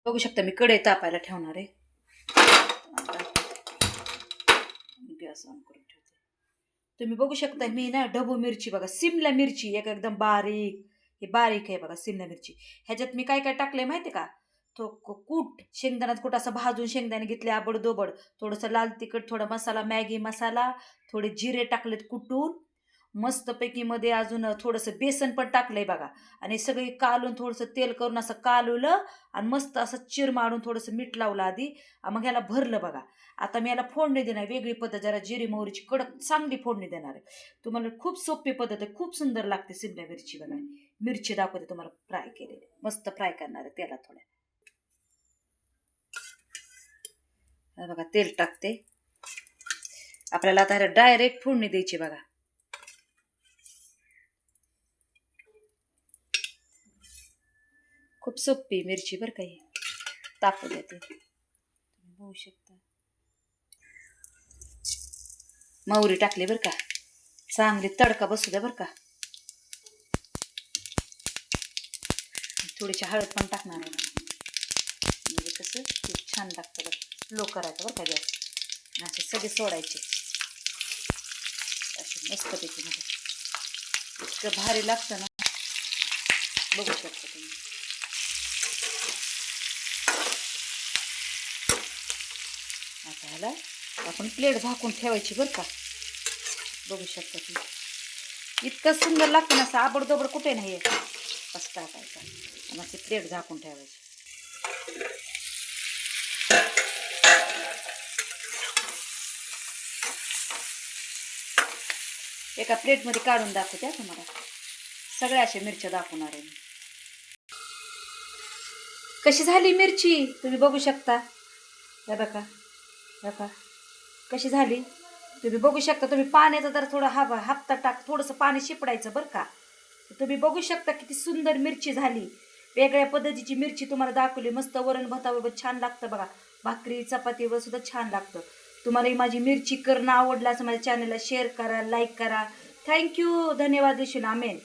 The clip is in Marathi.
बघू शकता मी कढई तापायला ठेवणार आहे. गॅस ऑन करून ठेवते. तुम्ही बघू शकता मी ना ढबू मिरची बघा, सिमला मिरची एक एकदम बारीक, हे बारीक आहे बघा सिमला मिरची. ह्याच्यात मी काय काय टाकलंय माहिती का? तो कूट, शेंगदाण्यात कूट असं भाजून शेंगदाणे घेतले आबडदोबड, थोडंसं लाल तिखट, थोडा मसाला, मॅगी मसाला, थोडे जिरे टाकलेत कुटून मस्तपैकी, मध्ये अजून थोडंसं बेसन पण टाकलंय बघा. आणि सगळी कालून थोडंसं तेल करून असं कालवलं आणि मस्त असं चिर मारून थोडंसं मीठ लावलं आधी. मग ह्याला भरलं बघा. आता मी याला फोडणी देणार वेगळी पद्धत, जरा जिरी मोहरीची कडक चांगली फोडणी देणार आहे तुम्हाला. खूप सोपी पद्धत आहे, खूप सुंदर लागते सिमला मिरची बघा. मिरची दाखवते तुम्हाला फ्राय केलेली, मस्त फ्राय करणार आहे तेलात थोड्या. बघा तेल टाकते. आपल्याला आता डायरेक्ट फोडणी द्यायची बघा. खूप सोपी मिरची बरं काही, तापू देते बघू शकता. मोहरी टाकली बरं का, चांगली तडका बसू द्या बरं का. थोडीशी हळद पण टाकणार आहे म्हणजे कसं खूप छान लागतं बरं. लो करायचं बरं का गॅस, असे सगळे सोडायचे असे मस्तपैकी मध्ये. इतकं भारी लागतं ना, बघू शकता तुम्ही. आता ह्याला आपण प्लेट झाकून ठेवायची बरं का. बघू शकता तुम्ही, इतकं सुंदर लागतं ना, असं आबडदोबड कुठे नाही आहे. असं टाकायचं आणि असे प्लेट झाकून ठेवायची. एका प्लेटमध्ये काढून दाखवते तुम्हाला. सगळ्या अशा मिरच्या दाखवणार आहे मी. कशी झाली मिरची तुम्ही बघू शकता. हे बघा, बघा कशी झाली तुम्ही बघू शकता. तुम्ही पाण्याचा जर थोडा हापता टाक, थोडंसं पाणी शिपडायचं बरं का. तुम्ही बघू शकता किती सुंदर मिरची झाली. वेगळ्या पद्धतीची मिरची तुम्हाला दाखवली. मस्त वरण भातावर छान लागतं बघा, भाकरी चपातीवर सुद्धा छान लागतं. तुम्हाला ही माझी मिरची करणं आवडलं असं माझ्या चॅनलला शेअर करा, लाईक करा. थँक्यू, धन्यवाद दिसून. आमेन.